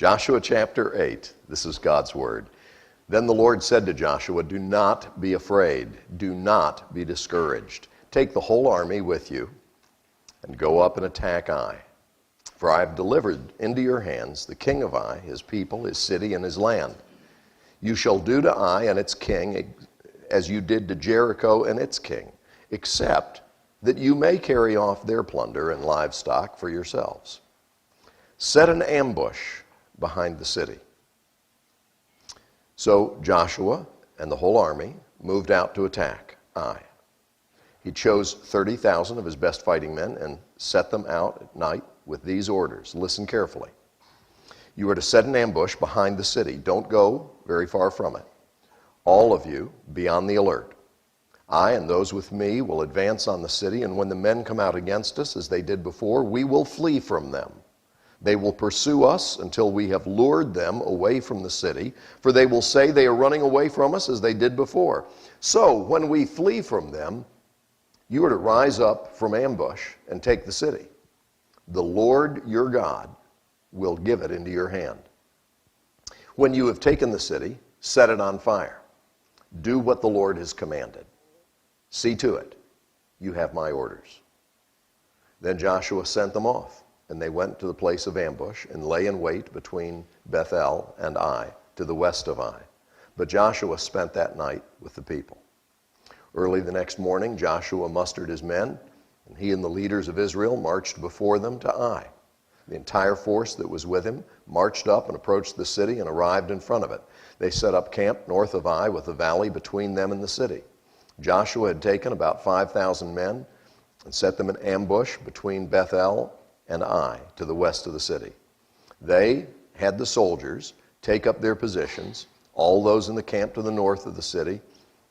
Joshua chapter 8. This is God's word. Then the Lord said to Joshua, "Do not be afraid. Do not be discouraged. Take the whole army with you and go up and attack Ai. For I have delivered into your hands the king of Ai, his people, his city, and his land. You shall do to Ai and its king as you did to Jericho and its king, except that you may carry off their plunder and livestock for yourselves. Set an ambush behind the city." So Joshua and the whole army moved out to attack Ai. He chose 30,000 of his best fighting men and set them out at night with these orders. Listen carefully. You are to set an ambush behind the city. Don't go very far from it. All of you be on the alert. I and those with me will advance on the city, and when the men come out against us, as they did before, we will flee from them. They will pursue us until we have lured them away from the city, for they will say they are running away from us as they did before. So when we flee from them, you are to rise up from ambush and take the city. The Lord your God will give it into your hand. When you have taken the city, set it on fire. Do what the Lord has commanded. See to it. You have my orders. Then Joshua sent them off. And they went to the place of ambush and lay in wait between Bethel and Ai, to the west of Ai. But Joshua spent that night with the people. Early the next morning, Joshua mustered his men, and he and the leaders of Israel marched before them to Ai. The entire force that was with him marched up and approached the city and arrived in front of it. They set up camp north of Ai with a valley between them and the city. Joshua had taken about 5,000 men and set them in ambush between Bethel and Ai, to the west of the city. They had the soldiers take up their positions, all those in the camp to the north of the city,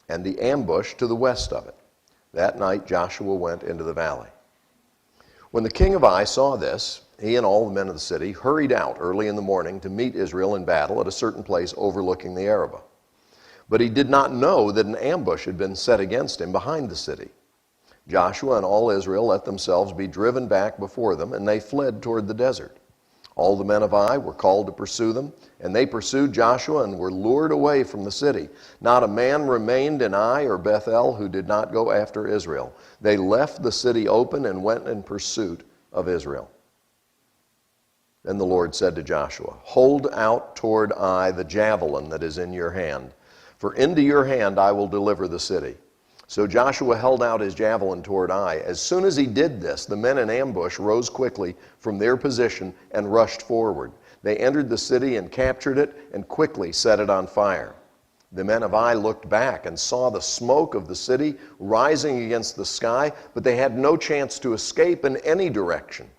and the ambush to the west of it. That night Joshua went into the valley. When the king of Ai saw this, he and all the men of the city hurried out early in the morning to meet Israel in battle at a certain place overlooking the Arabah. But he did not know that an ambush had been set against him behind the city. Joshua and all Israel let themselves be driven back before them, and they fled toward the desert. All the men of Ai were called to pursue them, and they pursued Joshua and were lured away from the city. Not a man remained in Ai or Bethel who did not go after Israel. They left the city open and went in pursuit of Israel. Then the Lord said to Joshua, "Hold out toward Ai the javelin that is in your hand, for into your hand I will deliver the city." So Joshua held out his javelin toward Ai. As soon as he did this, the men in ambush rose quickly from their position and rushed forward. They entered the city and captured it and quickly set it on fire. The men of Ai looked back and saw the smoke of the city rising against the sky, but they had no chance to escape in any direction,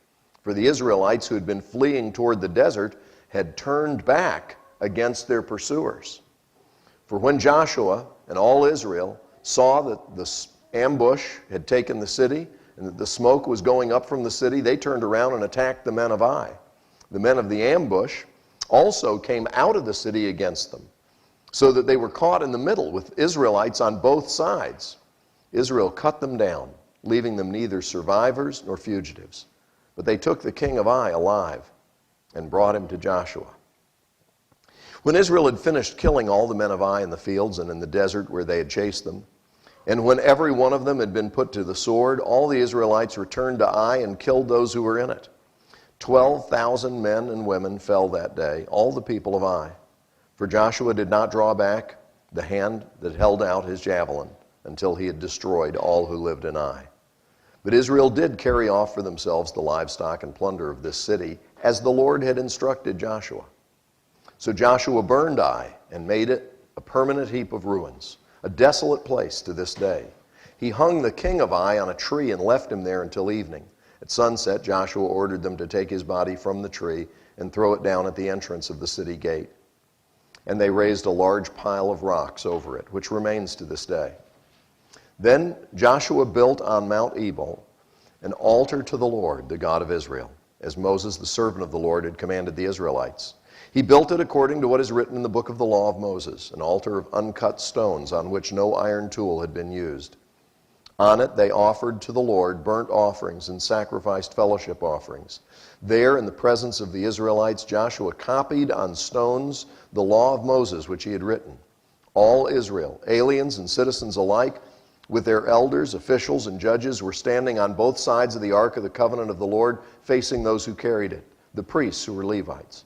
for the Israelites who had been fleeing toward the desert had turned back against their pursuers. For when Joshua and all Israel saw that the ambush had taken the city and that the smoke was going up from the city, they turned around and attacked the men of Ai. The men of the ambush also came out of the city against them, so that they were caught in the middle with Israelites on both sides. Israel cut them down, leaving them neither survivors nor fugitives. But they took the king of Ai alive and brought him to Joshua. When Israel had finished killing all the men of Ai in the fields and in the desert where they had chased them, and when every one of them had been put to the sword, all the Israelites returned to Ai and killed those who were in it. 12,000 men and women fell that day, all the people of Ai. For Joshua did not draw back the hand that held out his javelin until he had destroyed all who lived in Ai. But Israel did carry off for themselves the livestock and plunder of this city, as the Lord had instructed Joshua. So Joshua burned Ai and made it a permanent heap of ruins, a desolate place to this day. He hung the king of Ai on a tree and left him there until evening. At sunset, Joshua ordered them to take his body from the tree and throw it down at the entrance of the city gate. And they raised a large pile of rocks over it, which remains to this day. Then Joshua built on Mount Ebal an altar to the Lord, the God of Israel, as Moses, the servant of the Lord, had commanded the Israelites. He built it according to what is written in the book of the law of Moses, an altar of uncut stones on which no iron tool had been used. On it they offered to the Lord burnt offerings and sacrificed fellowship offerings. There, in the presence of the Israelites, Joshua copied on stones the law of Moses, which he had written. All Israel, aliens and citizens alike, with their elders, officials, and judges, were standing on both sides of the Ark of the Covenant of the Lord, facing those who carried it, the priests who were Levites.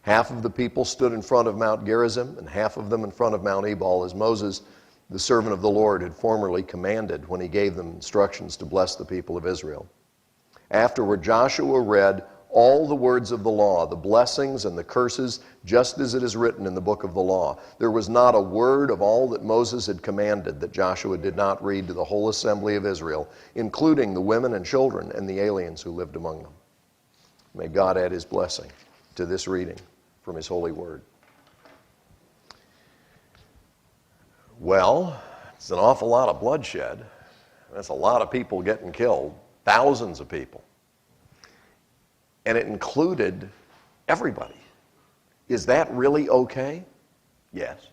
Half of the people stood in front of Mount Gerizim, and half of them in front of Mount Ebal, as Moses, the servant of the Lord, had formerly commanded when he gave them instructions to bless the people of Israel. Afterward, Joshua read all the words of the law, the blessings and the curses, just as it is written in the book of the law. There was not a word of all that Moses had commanded that Joshua did not read to the whole assembly of Israel, including the women and children and the aliens who lived among them. May God add his blessing to this reading from his holy word. Well, it's an awful lot of bloodshed. That's a lot of people getting killed, thousands of people. And it included everybody. Is that really okay? Yes.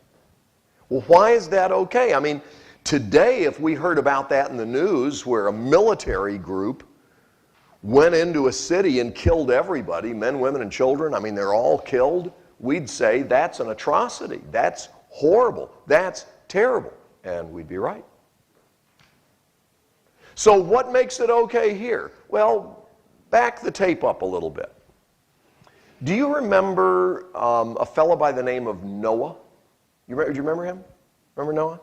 Well, why is that okay? I mean, today, if we heard about that in the news where a military group went into a city and killed everybody, men, women, and children, I mean, they're all killed, we'd say that's an atrocity. That's horrible. That's terrible. And we'd be right. So what makes it okay here? Well, back the tape up a little bit. Do you remember a fellow by the name of Noah? Do you remember him? Remember Noah?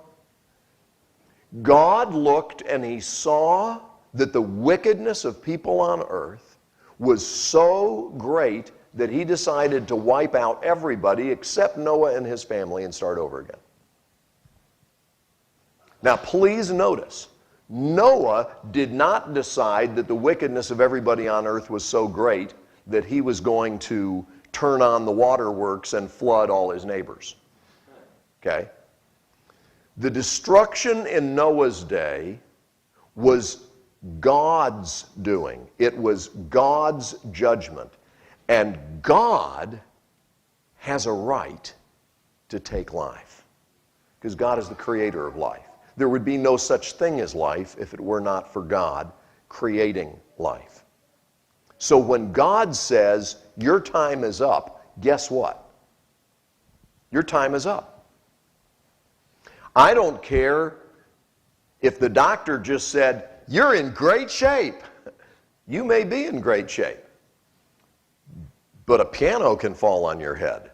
God looked and he saw that the wickedness of people on earth was so great that he decided to wipe out everybody except Noah and his family and start over again. Now, please notice, Noah did not decide that the wickedness of everybody on earth was so great that he was going to turn on the waterworks and flood all his neighbors. Okay? The destruction in Noah's day was God's doing. It was God's judgment. And God has a right to take life, because God is the creator of life. There would be no such thing as life if it were not for God creating life. So when God says, your time is up, guess what? Your time is up. I don't care if the doctor just said, you're in great shape. You may be in great shape. But a piano can fall on your head.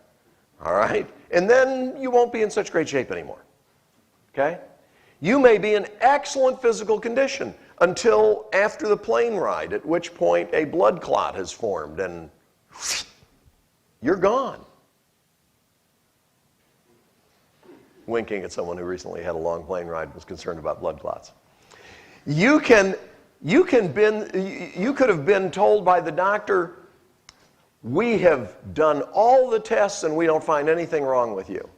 All right? And then you won't be in such great shape anymore. Okay? You may be in excellent physical condition until after the plane ride, at which point a blood clot has formed and you're gone. Winking at someone who recently had a long plane ride and was concerned about blood clots. You could have been told by the doctor, we have done all the tests and we don't find anything wrong with you.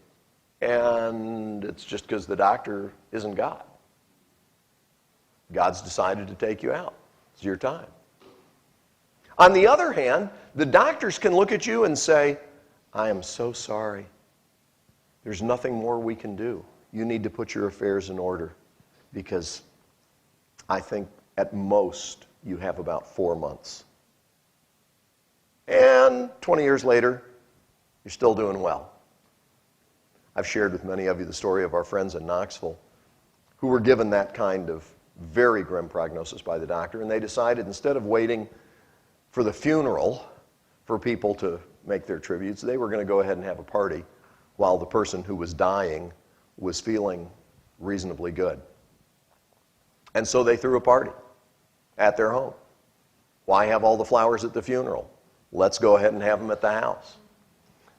And it's just because the doctor isn't God. God's decided to take you out. It's your time. On the other hand, the doctors can look at you and say, I am so sorry. There's nothing more we can do. You need to put your affairs in order, because I think at most you have about 4 months. And 20 years later, you're still doing well. I've shared with many of you the story of our friends in Knoxville who were given that kind of very grim prognosis by the doctor, and they decided, instead of waiting for the funeral for people to make their tributes, they were going to go ahead and have a party while the person who was dying was feeling reasonably good. And so they threw a party at their home. Why have all the flowers at the funeral? Let's go ahead and have them at the house.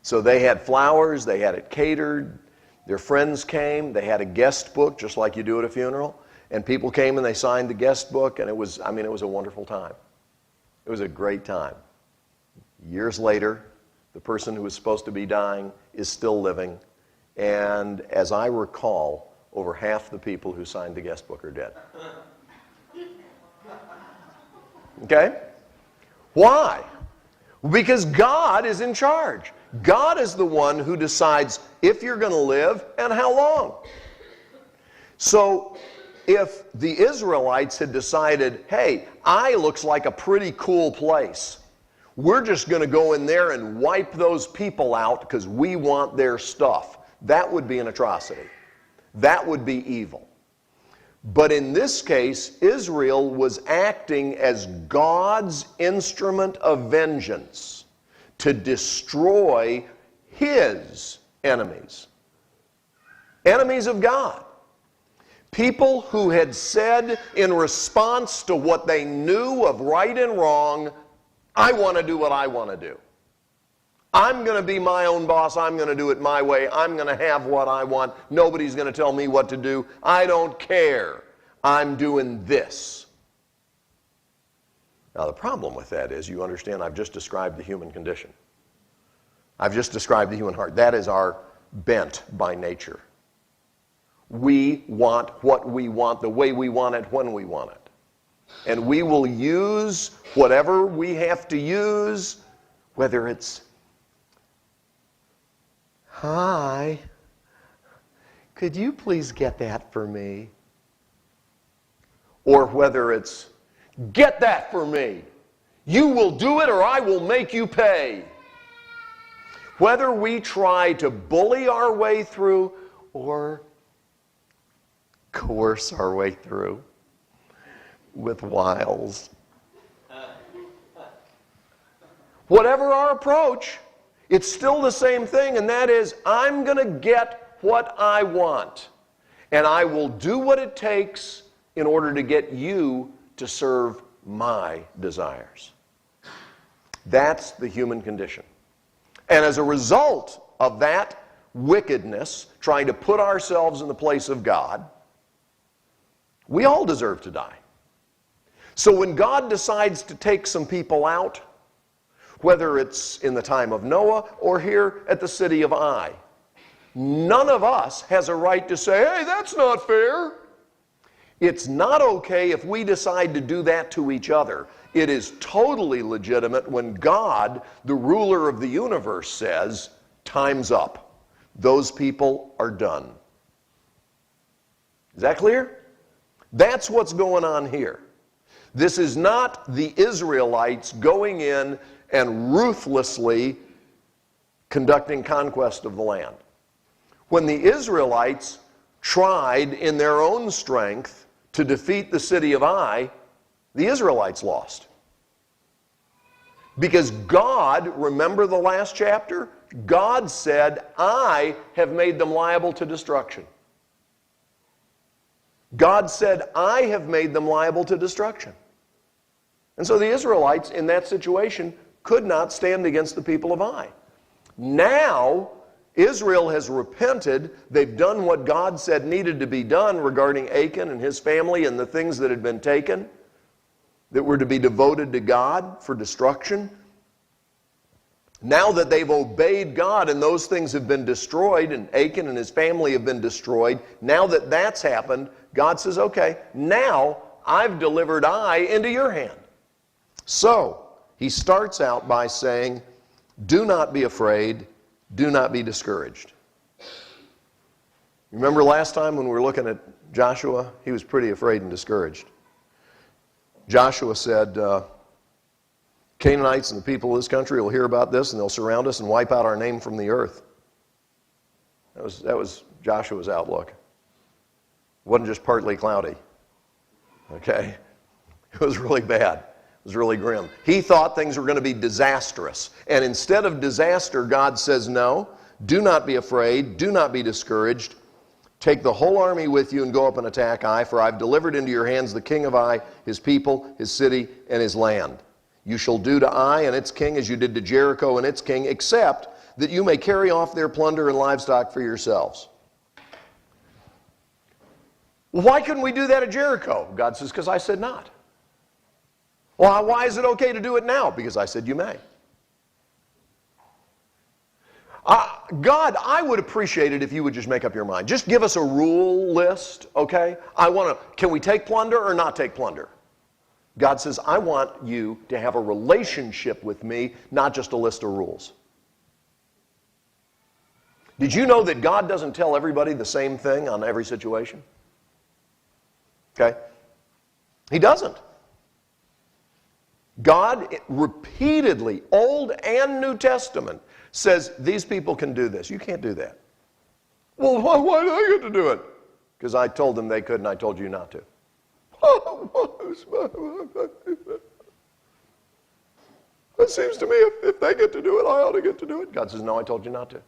So they had flowers, they had it catered, their friends came, they had a guest book just like you do at a funeral, and people came and they signed the guest book, and it was a wonderful time. It was a great time. Years later, the person who was supposed to be dying is still living, and as I recall, over half the people who signed the guest book are dead. Okay? Why? Because God is in charge. God is the one who decides if you're going to live and how long. So if the Israelites had decided, hey, Ai looks like a pretty cool place, we're just going to go in there and wipe those people out because we want their stuff, that would be an atrocity. That would be evil. But in this case, Israel was acting as God's instrument of vengeance to destroy his enemies. Enemies of God. People who had said in response to what they knew of right and wrong, I want to do what I want to do. I'm going to be my own boss. I'm going to do it my way. I'm going to have what I want. Nobody's going to tell me what to do. I don't care. I'm doing this. Now, the problem with that is, you understand, I've just described the human condition. I've just described the human heart. That is our bent by nature. We want what we want, the way we want it, when we want it. And we will use whatever we have to use, whether it's, hi, could you please get that for me? Or whether it's, get that for me. You will do it or I will make you pay. Whether we try to bully our way through or coerce our way through with wiles. Whatever our approach, it's still the same thing, and that is, I'm going to get what I want, and I will do what it takes in order to get you to serve my desires. That's the human condition. And as a result of that wickedness, trying to put ourselves in the place of God, we all deserve to die. So when God decides to take some people out, whether it's in the time of Noah or here at the city of Ai, none of us has a right to say, hey, that's not fair. It's not okay if we decide to do that to each other. It is totally legitimate when God, the ruler of the universe, says, time's up. Those people are done. Is that clear? That's what's going on here. This is not the Israelites going in and ruthlessly conducting conquest of the land. When the Israelites tried in their own strength to defeat the city of Ai, the Israelites lost. Because God, remember the last chapter? God said, I have made them liable to destruction. God said, I have made them liable to destruction. And so the Israelites in that situation could not stand against the people of Ai. Now, Israel has repented. They've done what God said needed to be done regarding Achan and his family and the things that had been taken that were to be devoted to God for destruction. Now that they've obeyed God and those things have been destroyed and Achan and his family have been destroyed, now that that's happened, God says, okay, now I've delivered Ai into your hand. So, he starts out by saying, do not be afraid, do not be discouraged. Remember last time when we were looking at Joshua? He was pretty afraid and discouraged. Joshua said, Canaanites and the people of this country will hear about this and they'll surround us and wipe out our name from the earth. That was Joshua's outlook. It wasn't just partly cloudy. Okay? It was really bad. It was really grim. He thought things were going to be disastrous. And instead of disaster, God says, no, do not be afraid, do not be discouraged. Take the whole army with you and go up and attack Ai, for I've delivered into your hands the king of Ai, his people, his city, and his land. You shall do to Ai and its king as you did to Jericho and its king, except that you may carry off their plunder and livestock for yourselves. Why couldn't we do that at Jericho? God says, because I said not. Well, why is it okay to do it now? Because I said you may. God, I would appreciate it if you would just make up your mind. Just give us a rule list, okay? Can we take plunder or not take plunder? God says, I want you to have a relationship with me, not just a list of rules. Did you know that God doesn't tell everybody the same thing on every situation? Okay? He doesn't. God repeatedly, Old and New Testament, says these people can do this. You can't do that. Well, why do I get to do it? Because I told them they could and I told you not to. It seems to me if they get to do it, I ought to get to do it. God says, no, I told you not to.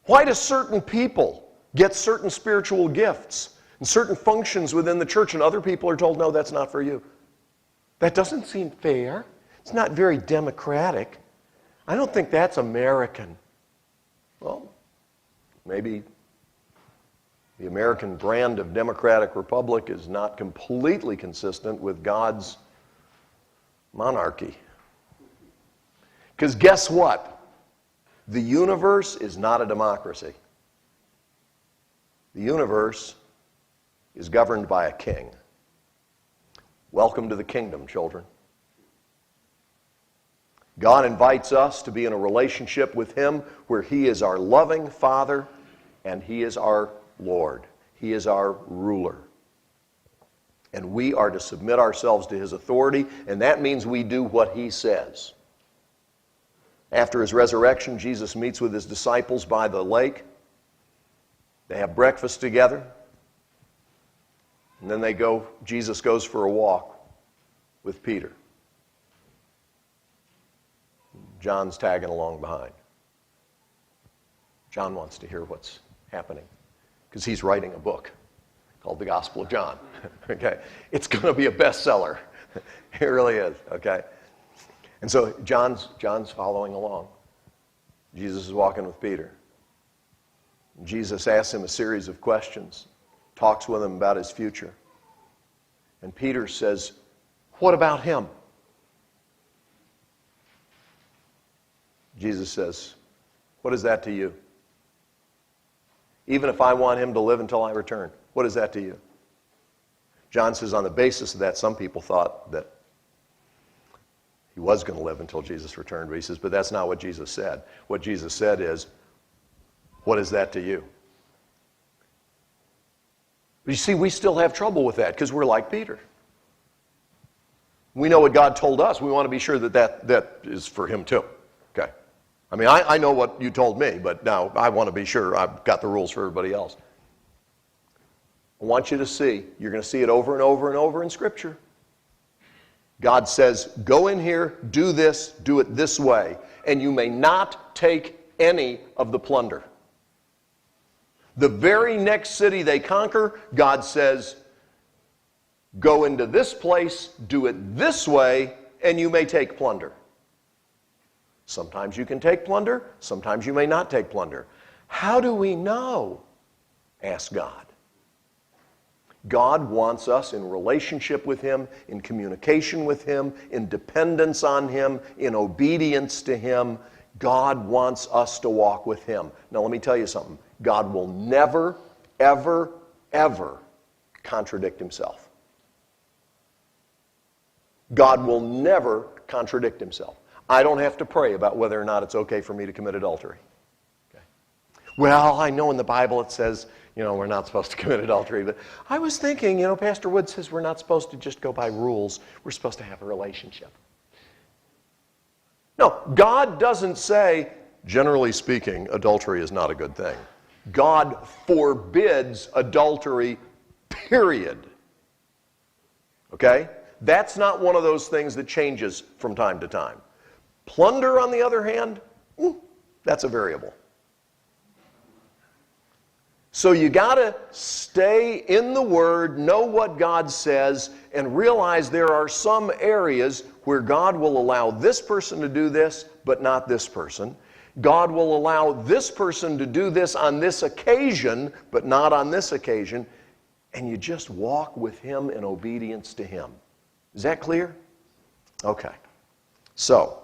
Why do certain people get certain spiritual gifts and certain functions within the church and other people are told, no, that's not for you? That doesn't seem fair. It's not very democratic. I don't think that's American. Well, maybe the American brand of democratic republic is not completely consistent with God's monarchy. Because guess what? The universe is not a democracy. The universe is governed by a king. Welcome to the kingdom, children. God invites us to be in a relationship with Him where He is our loving Father and He is our Lord. He is our ruler. And we are to submit ourselves to His authority, and that means we do what He says. After His resurrection, Jesus meets with His disciples by the lake. They have breakfast together. And then Jesus goes for a walk with Peter. John's tagging along behind. John wants to hear what's happening because he's writing a book called The Gospel of John. Okay? It's going to be a bestseller. It really is. Okay? And so John's following along. Jesus is walking with Peter. Jesus asks him a series of questions, talks with him about his future. And Peter says, "What about him?" Jesus says, "What is that to you? Even if I want him to live until I return, what is that to you?" John says on the basis of that, some people thought that he was going to live until Jesus returned. But he says, but that's not what Jesus said. What Jesus said is, what is that to you? But you see, we still have trouble with that because we're like Peter. We know what God told us. We want to be sure that is for him too. Okay. I mean, I know what you told me, but now I want to be sure I've got the rules for everybody else. I want you to see, you're going to see it over and over and over in Scripture. God says, go in here, do this, do it this way, and you may not take any of the plunder. The very next city they conquer, God says, go into this place, do it this way, and you may take plunder. Sometimes you can take plunder, sometimes you may not take plunder. How do we know? Ask God. God wants us in relationship with Him, in communication with Him, in dependence on Him, in obedience to Him. God wants us to walk with Him. Now let me tell you something. God will never, ever, ever contradict Himself. God will never contradict Himself. I don't have to pray about whether or not it's okay for me to commit adultery. Okay. Well, I know in the Bible it says, we're not supposed to commit adultery. But I was thinking, Pastor Wood says we're not supposed to just go by rules. We're supposed to have a relationship. No, God doesn't say, generally speaking, adultery is not a good thing. God forbids adultery, period. Okay? That's not one of those things that changes from time to time. Plunder, on the other hand, that's a variable. So you got to stay in the Word, know what God says, and realize there are some areas where God will allow this person to do this, but not this person. God will allow this person to do this on this occasion, but not on this occasion. And you just walk with Him in obedience to Him. Is that clear? Okay. So,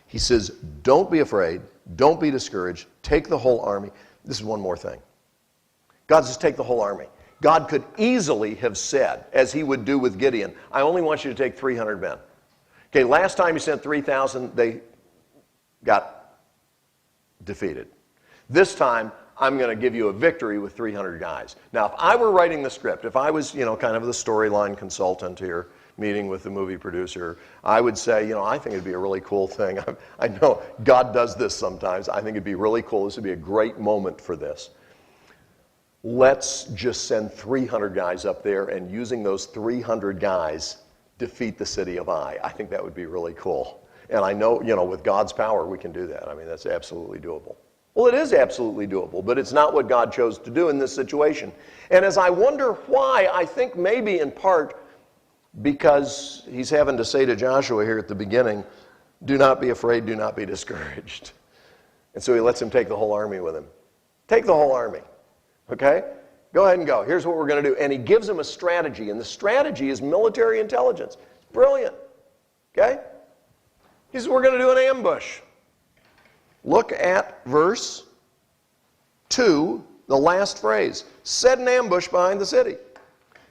He says, don't be afraid. Don't be discouraged. Take the whole army. This is one more thing. God says, take the whole army. God could easily have said, as He would do with Gideon, I only want you to take 300 men. Okay, last time He sent 3,000, they got defeated. This time, I'm going to give you a victory with 300 guys. Now, if I were writing the script, if I was, kind of the storyline consultant here, meeting with the movie producer, I would say, I think it'd be a really cool thing. I know God does this sometimes. I think it'd be really cool. This would be a great moment for this. Let's just send 300 guys up there, and using those 300 guys, defeat the city of Ai. I think that would be really cool. And I know, with God's power, we can do that. I mean, that's absolutely doable. Well, it is absolutely doable, but it's not what God chose to do in this situation. And as I wonder why, I think maybe in part because he's having to say to Joshua here at the beginning, do not be afraid, do not be discouraged. And so he lets him take the whole army with him. Take the whole army, okay? Go ahead and go. Here's what we're going to do. And he gives him a strategy, and the strategy is military intelligence. It's brilliant, okay? He says, we're going to do an ambush. Look at verse 2, the last phrase. Set an ambush behind the city.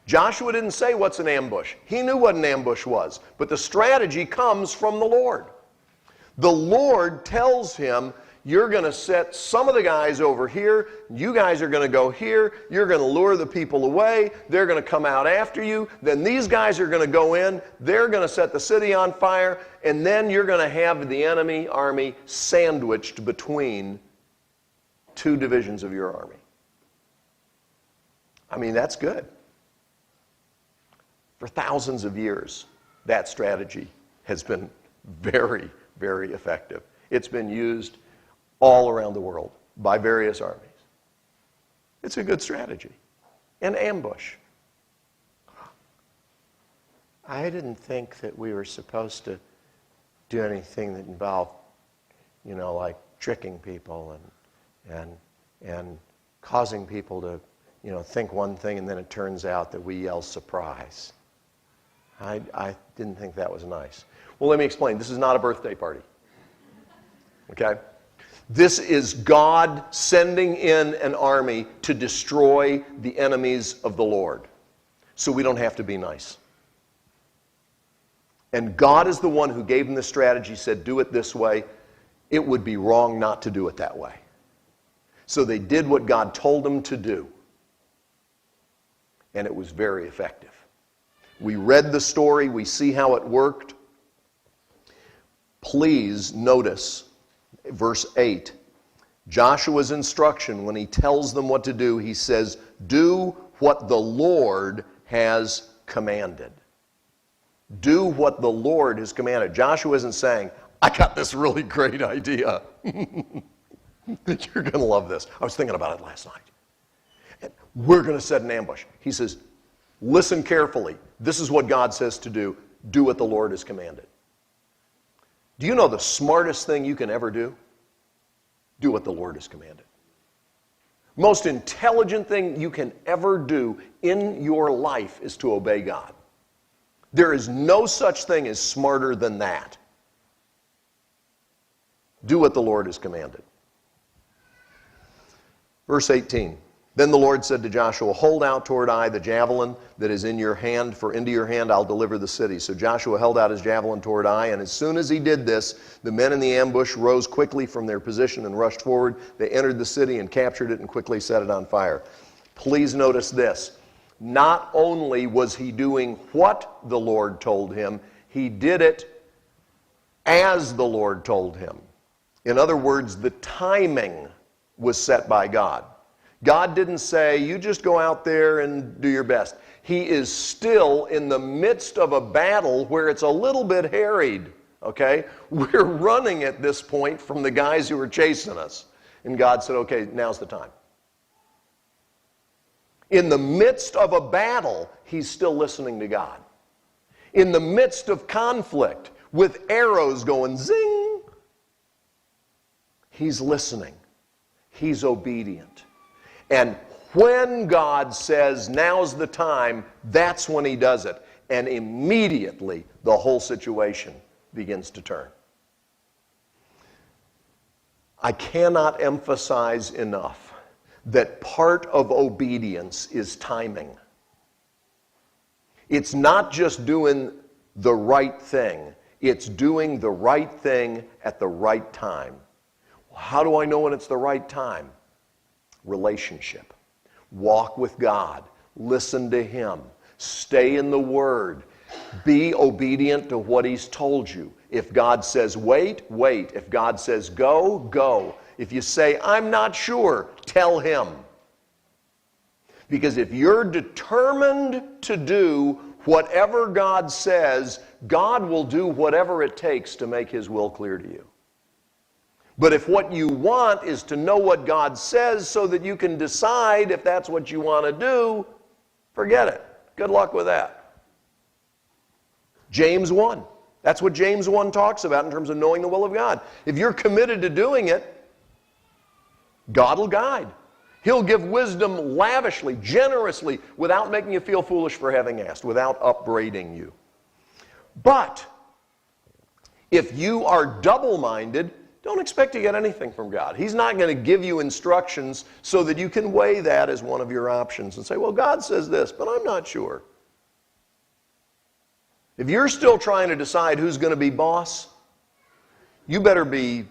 Joshua didn't say what's an ambush. He knew what an ambush was. But the strategy comes from the Lord. The Lord tells him, you're going to set some of the guys over here. You guys are going to go here. You're going to lure the people away. They're going to come out after you. Then these guys are going to go in. They're going to set the city on fire. And then you're going to have the enemy army sandwiched between two divisions of your army. I mean, that's good. For thousands of years, that strategy has been very, very effective. It's been used all around the world by various armies. It's a good strategy. An ambush. I didn't think that we were supposed to do anything that involved, like tricking people and causing people to, think one thing and then it turns out that we yell surprise. I didn't think that was nice. Well, let me explain. This is not a birthday party. Okay? This is God sending in an army to destroy the enemies of the Lord. So we don't have to be nice. And God is the one who gave them the strategy, said, do it this way. It would be wrong not to do it that way. So they did what God told them to do. And it was very effective. We read the story. We see how it worked. Please notice verse 8. Joshua's instruction, when he tells them what to do, he says, do what the Lord has commanded. Do what the Lord has commanded. Joshua isn't saying, I got this really great idea. You're going to love this. I was thinking about it last night. And we're going to set an ambush. He says, listen carefully. This is what God says to do. Do what the Lord has commanded. Do you know the smartest thing you can ever do? Do what the Lord has commanded. Most intelligent thing you can ever do in your life is to obey God. There is no such thing as smarter than that. Do what the Lord has commanded. Verse 18. Then the Lord said to Joshua, hold out toward Ai the javelin that is in your hand, for into your hand I'll deliver the city. So Joshua held out his javelin toward Ai, and as soon as he did this, the men in the ambush rose quickly from their position and rushed forward. They entered the city and captured it and quickly set it on fire. Please notice this. Not only was he doing what the Lord told him, he did it as the Lord told him. In other words, the timing was set by God. God didn't say, you just go out there and do your best. He is still in the midst of a battle where it's a little bit harried, okay? We're running at this point from the guys who are chasing us. And God said, okay, now's the time. In the midst of a battle, he's still listening to God. In the midst of conflict, with arrows going zing, he's listening. He's obedient. And when God says, now's the time, that's when he does it. And immediately, the whole situation begins to turn. I cannot emphasize enough that part of obedience is timing. It's not just doing the right thing. It's doing the right thing at the right time. How do I know when it's the right time? Relationship. Walk with God. Listen to Him. Stay in the Word. Be obedient to what He's told you. If God says wait, wait. If God says go, go. If you say, I'm not sure, tell Him. Because if you're determined to do whatever God says, God will do whatever it takes to make His will clear to you. But if what you want is to know what God says so that you can decide if that's what you want to do, forget it. Good luck with that. James 1. That's what James 1 talks about in terms of knowing the will of God. If you're committed to doing it, God will guide. He'll give wisdom lavishly, generously, without making you feel foolish for having asked, without upbraiding you. But if you are double-minded, don't expect to get anything from God. He's not going to give you instructions so that you can weigh that as one of your options and say, well, God says this, but I'm not sure. If you're still trying to decide who's going to be boss, you better be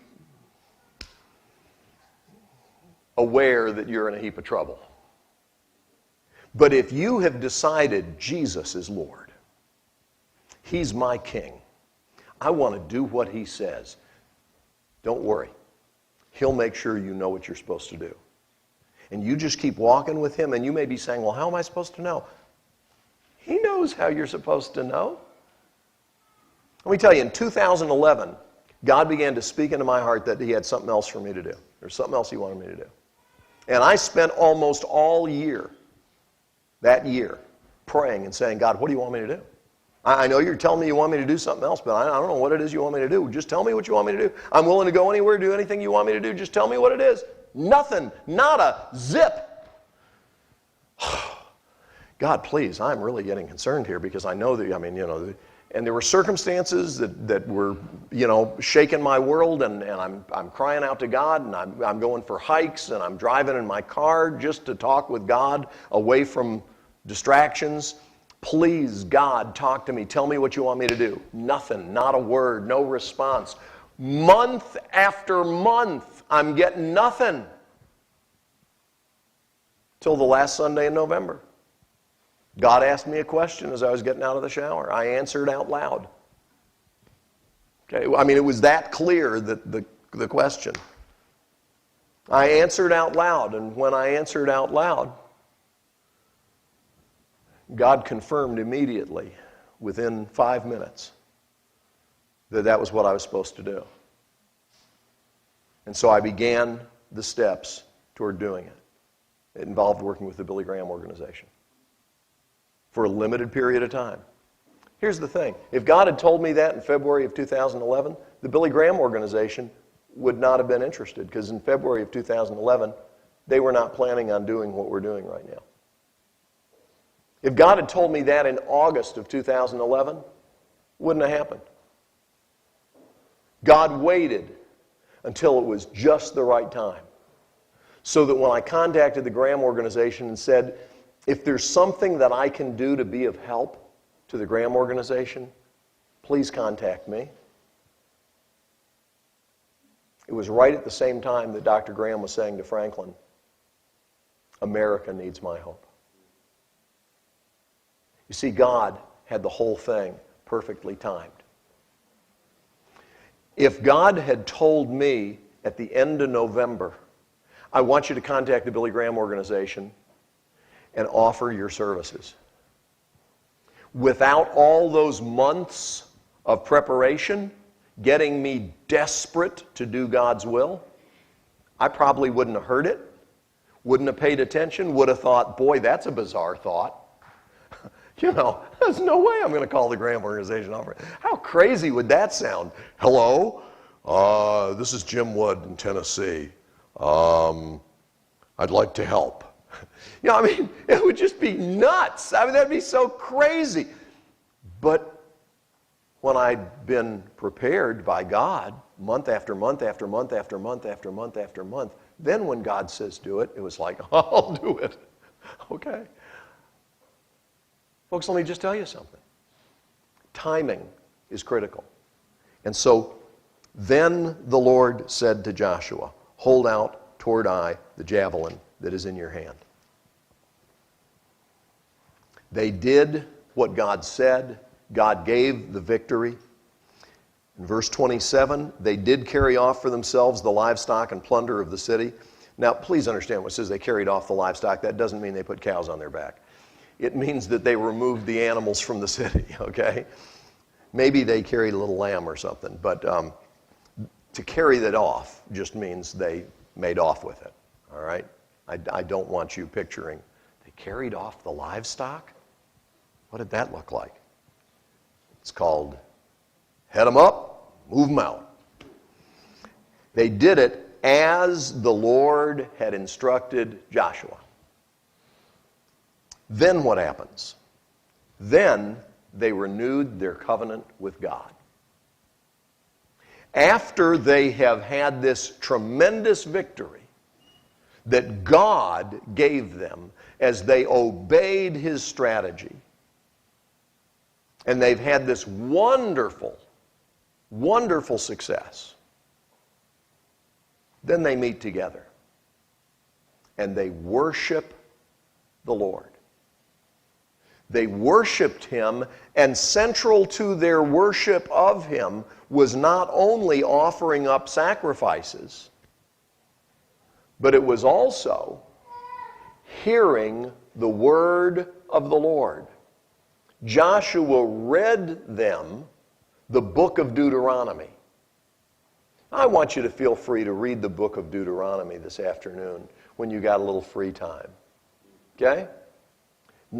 aware that you're in a heap of trouble. But if you have decided Jesus is Lord, He's my King, I want to do what He says, don't worry. He'll make sure you know what you're supposed to do. And you just keep walking with Him, and you may be saying, well, how am I supposed to know? He knows how you're supposed to know. Let me tell you, in 2011, God began to speak into my heart that He had something else for me to do. There's something else He wanted me to do. And I spent almost all year, that year, praying and saying, God, what do you want me to do? I know you're telling me you want me to do something else, but I don't know what it is you want me to do. Just tell me what you want me to do. I'm willing to go anywhere, do anything you want me to do. Just tell me what it is. Nothing. Nada. Zip. God, please, I'm really getting concerned here because I know that, and there were circumstances that were, shaking my world, and I'm crying out to God, and I'm going for hikes, and I'm driving in my car just to talk with God away from distractions. Please, God, talk to me. Tell me what you want me to do. Nothing, not a word, no response. Month after month, I'm getting nothing. Till the last Sunday in November. God asked me a question as I was getting out of the shower. I answered out loud. Okay, it was that clear, that the question. I answered out loud, and when I answered out loud, God confirmed immediately, within 5 minutes, that was what I was supposed to do. And so I began the steps toward doing it. It involved working with the Billy Graham organization for a limited period of time. Here's the thing. If God had told me that in February of 2011, the Billy Graham organization would not have been interested, because in February of 2011, they were not planning on doing what we're doing right now. If God had told me that in August of 2011, wouldn't have happened. God waited until it was just the right time, so that when I contacted the Graham organization and said, if there's something that I can do to be of help to the Graham organization, please contact me. It was right at the same time that Dr. Graham was saying to Franklin, America needs my hope. You see, God had the whole thing perfectly timed. If God had told me at the end of November, I want you to contact the Billy Graham organization and offer your services, without all those months of preparation, getting me desperate to do God's will, I probably wouldn't have heard it, wouldn't have paid attention, would have thought, boy, that's a bizarre thought. There's no way I'm going to call the Graham organization offer. How crazy would that sound? Hello, this is Jim Wood in Tennessee. I'd like to help. It would just be nuts. That'd be so crazy. But when I'd been prepared by God, month after month after month after month after month after month, then when God says do it, it was like, I'll do it. Okay. Folks, let me just tell you something. Timing is critical. And so then the Lord said to Joshua, hold out toward Ai the javelin that is in your hand. They did what God said. God gave the victory. In verse 27, they did carry off for themselves the livestock and plunder of the city. Now, please understand when it says they carried off the livestock, that doesn't mean they put cows on their back. It means that they removed the animals from the city, okay? Maybe they carried a little lamb or something, but to carry that off just means they made off with it, all right? I don't want you picturing, they carried off the livestock? What did that look like? It's called head them up, move them out. They did it as the Lord had instructed Joshua. Then what happens? Then they renewed their covenant with God. After they have had this tremendous victory that God gave them as they obeyed His strategy, and they've had this wonderful, wonderful success, then they meet together and they worship the Lord. They worshiped Him, and central to their worship of Him was not only offering up sacrifices, but it was also hearing the word of the Lord. Joshua read them the book of Deuteronomy. I want you to feel free to read the book of Deuteronomy this afternoon when you got a little free time. Okay?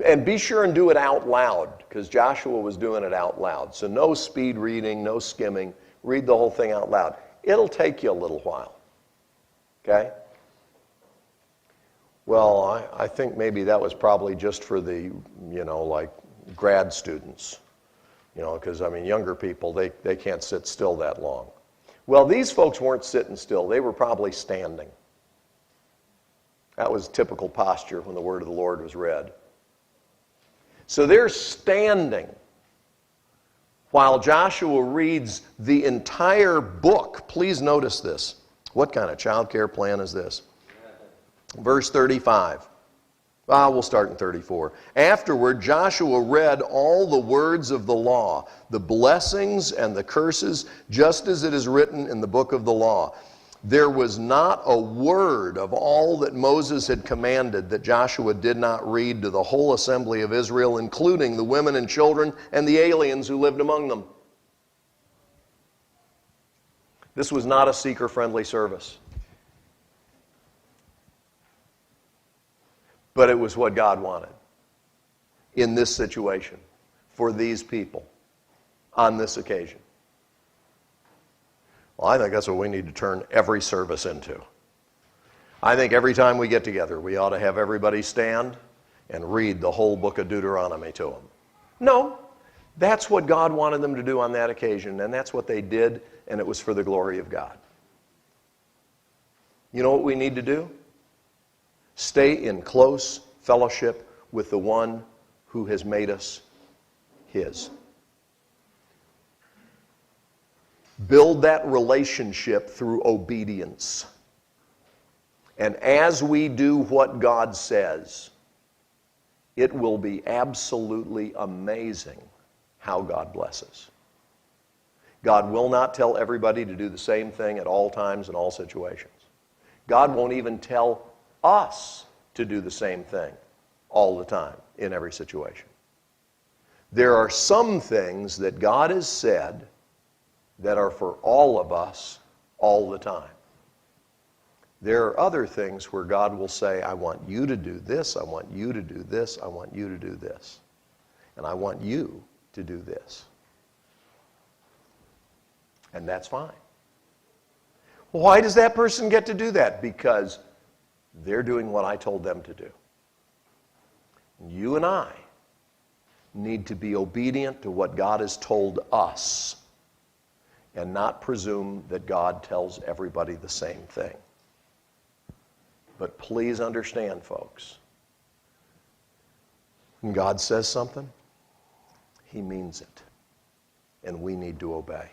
And be sure and do it out loud, because Joshua was doing it out loud. So no speed reading, no skimming. Read the whole thing out loud. It'll take you a little while. Okay? Well, I think maybe that was probably just for the, like grad students. Because, younger people, they can't sit still that long. Well, these folks weren't sitting still. They were probably standing. That was typical posture when the word of the Lord was read. So they're standing while Joshua reads the entire book. Please notice this. What kind of child care plan is this? Verse 35. We'll start in 34. Afterward, Joshua read all the words of the law, the blessings and the curses, just as it is written in the book of the law. There was not a word of all that Moses had commanded that Joshua did not read to the whole assembly of Israel, including the women and children and the aliens who lived among them. This was not a seeker-friendly service. But it was what God wanted in this situation for these people on this occasion. Well, I think that's what we need to turn every service into. I think every time we get together, we ought to have everybody stand and read the whole book of Deuteronomy to them. No, that's what God wanted them to do on that occasion, and that's what they did, and it was for the glory of God. You know what we need to do? Stay in close fellowship with the one who has made us His. Build that relationship through obedience. And as we do what God says, it will be absolutely amazing how God blesses. God will not tell everybody to do the same thing at all times in all situations. God won't even tell us to do the same thing all the time in every situation. There are some things that God has said that are for all of us all the time. There are other things where God will say, I want you to do this, I want you to do this, I want you to do this, and I want you to do this. And that's fine. Why does that person get to do that? Because they're doing what I told them to do. You and I need to be obedient to what God has told us and not presume that God tells everybody the same thing. But please understand, folks, when God says something, He means it, and we need to obey.